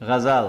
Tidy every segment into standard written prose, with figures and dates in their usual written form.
غزل.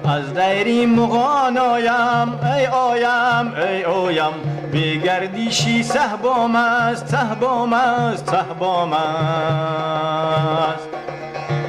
از دیری مغان آیم ای آیم ای آیم، بگردیشی صحبام است صحبام است صحبام است.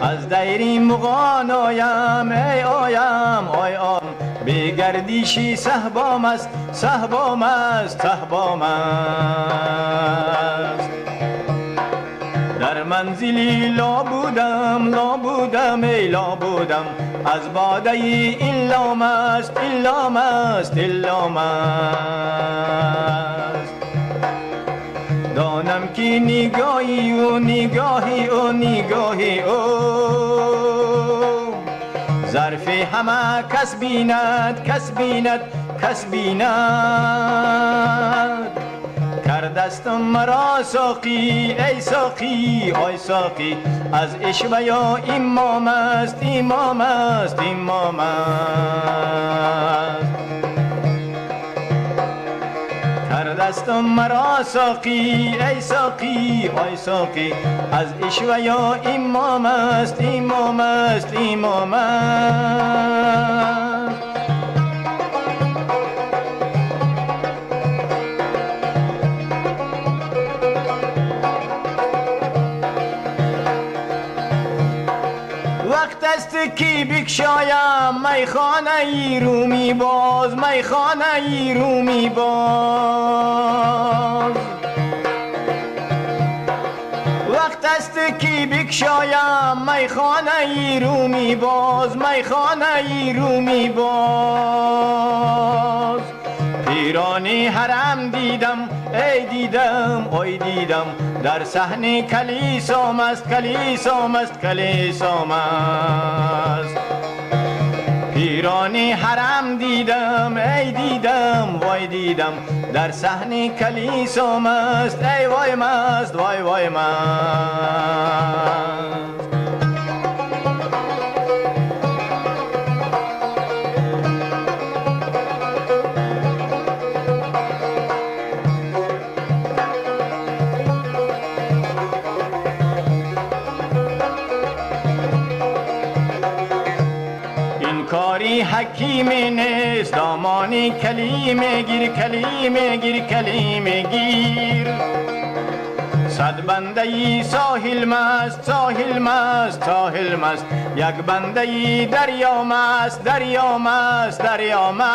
از دیری مغان آیم ای آیم ای آیم، بگردیشی صحبام است صحبام است صحبام است. در منزلی لا بودم ای لا بودم، از باده این لام است این لام است این لام است. دانم که نگاهی او نگاهی او نگاهی او، ظرف همه کس بیند کس بیند کس بیند. کردستم مرا ساقی ای ساقی ای ساقی، از عشوه یا امام است امام است امام است. کردستم مرا ساقی ای ساقی ای ساقی، از عشوه یا امام است امام است امام است. وقت است که بکشایم میخانه رومی باز میخانه رومی باز. وقت است که بکشایم میخانه رومی باز میخانه رومی باز. پیرانی حرم دیدم ای دیدم ای دیدم، در صحن کلیسام است کلیسام است کلیسام است. پیرانی حرم دیدم ای دیدم وای دیدم، در صحن کلیسام است ای وای مست وای وای مست. کاری حکیمی نیست، دامانی کلیمه گیر کلیمه گیر کلیمه گیر. صد بنده ای ساحل مست ساحل مست ساحل مست، یک بنده ای دریا مست دریا مست دریا مست.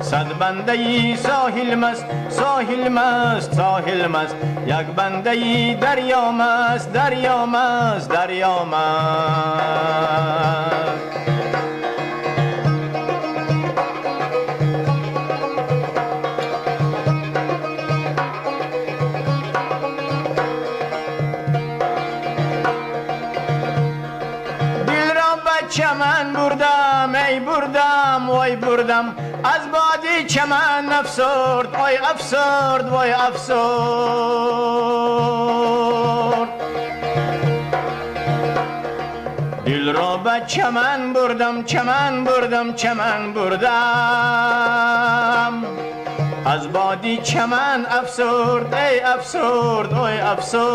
صد بنده ای ساحل مست ساحل مست ساحل مست، یک بنده ای دریا مست دریا مست دریا مست. دل را به چمن بردم ای بردم وای بردم، از بادی چمن افسرد وای افسرد وای افسرد. دل را به چمن بردم چمن بردم چمن بردم، از بادی چمن افسرد ای افسرد وای افسرد.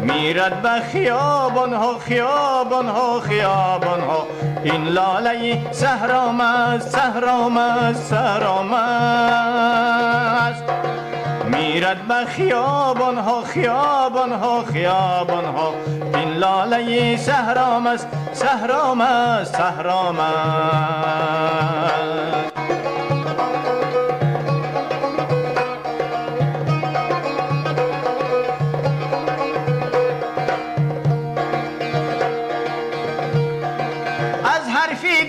میرد به خیابان ها خیابان ها خیابان ها، این لاله صحرام است صحرام است صحرام است. میرد به خیابان ها خیابان ها خیابان ها، این لاله صحرام است صحرام است صحرام است.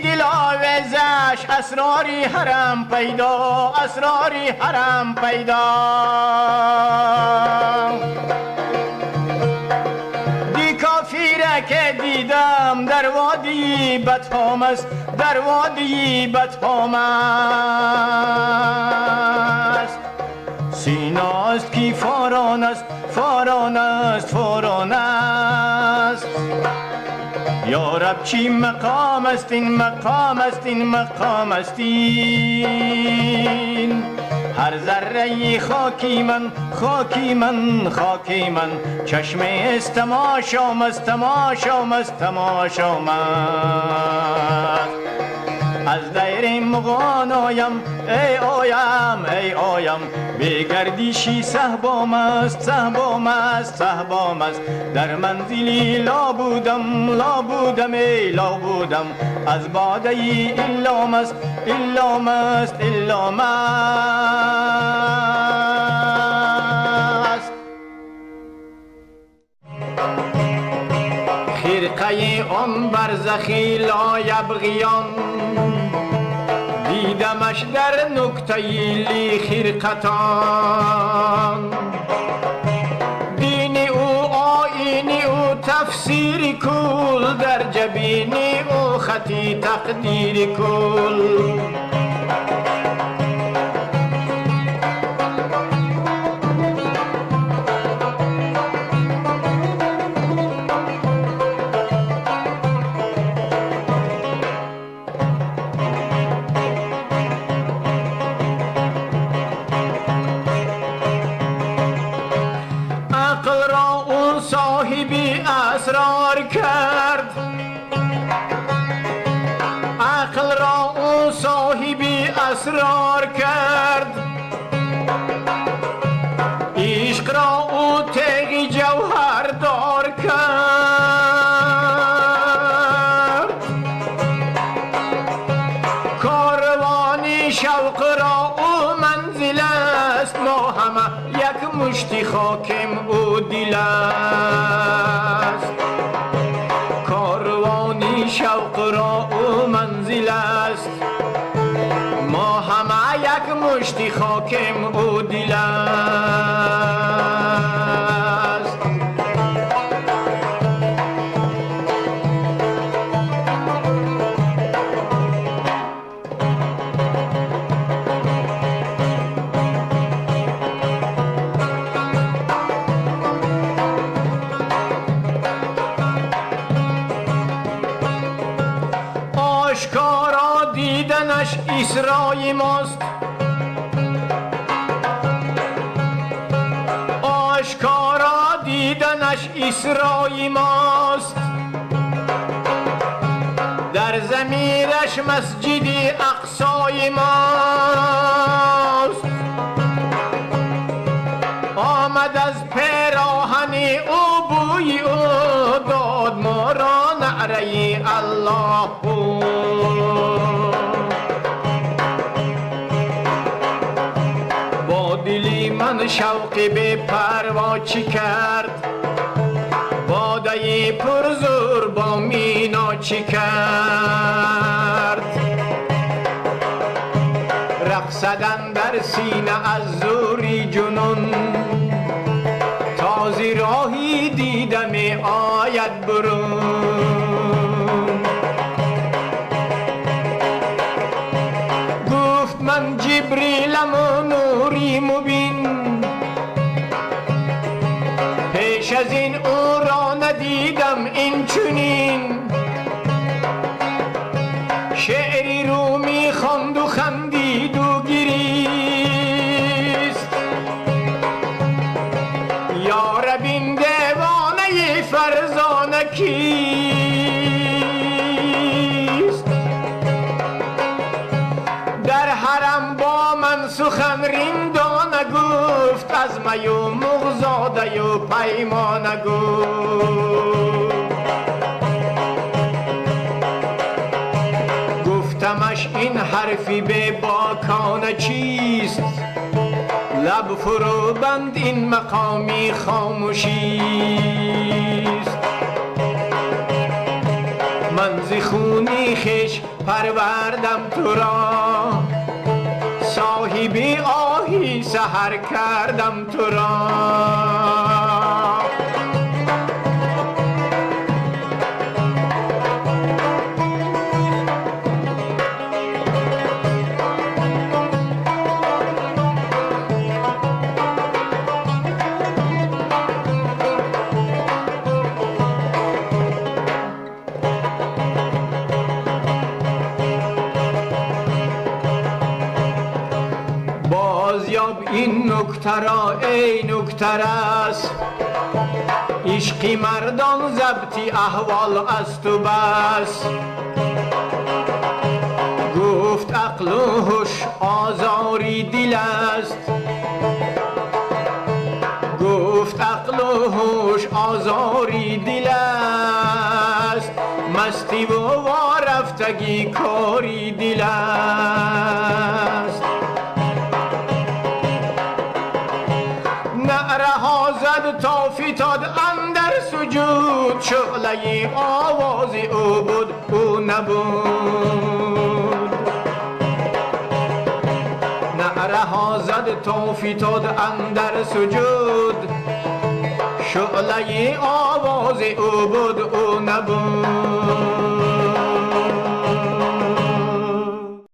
دلاویزش اسراری حرم پیدا اسراری حرم پیدا. دی کافیره که دیدم در وادی بطحام است در وادی بطحام است. سیناست کی فاران است فاران است فاران است یا رب چی مقام است این مقام است این مقام است این هر ذره خاکی من خاکی من خاکی من چشم است تماشام است تماشام است تماشام است از دیر مغان آیم ای آیم ای آیم بگردیشی صحبام است صحبام است صحبام است در منزلی لا بودم لا بودم ای لا بودم از باده ای ایلام است ایلام است ایلام است خرقه آن برزخی لا یبغیان دیدمش در نکته لی خرقتان دین او آیین او تفسیر کل در جبین او خطی تقدیر کل اسرار کرد عقل را او صاحبی اسرار کرد عشق را او تیغ جوهر دار کرد کاروانی شوق را او منزل است ما همه یک مشتی خاکم او دل است کاروانی شوق را او منزل است ما همه یک مشتی خاکم او دل است آشکارا دیدنش اسرای ماست آشکارا دیدنش اسرای ماست در ضمیرش مسجد اقصای ماست آمد از پیراهن او بوی او داد ما را نعره الله با دلی من شوق به پروا چی کرد باده پرزور با مینا چی کرد رقصدن در سینه از زوری جنون تازی راهی دیدم آید برون گفت من جبریلم و نوری مبین پیش از این او را ندیدم این چنین شعری رو می خواند و خندید و گریست یا رب این دیوانه فرزانه کیست در حرم با من سخن رندانه گفت از می و مغزاده و پیمانه گفت گفتمش این حرفی به باکانه چیست لب فرو بند این مقامی خاموشیست من ز خونی خویش پروردم تو را صاحبی آهی سحر کردم تو را یاب این نکته را ای نکترس، عشقی مردان ضبطی احوال است و بس. گفت عقل و هوش آزاری دل است، گفت عقل و هوش آزاری دل است، مستی و وارفتگی کاری دل است. نعره ها زد تا فتاد اندر سجود، شعله آواز او بود او نبود. نعره ها زد تا فتاد اندر سجود، شعله آواز او بود او نبود.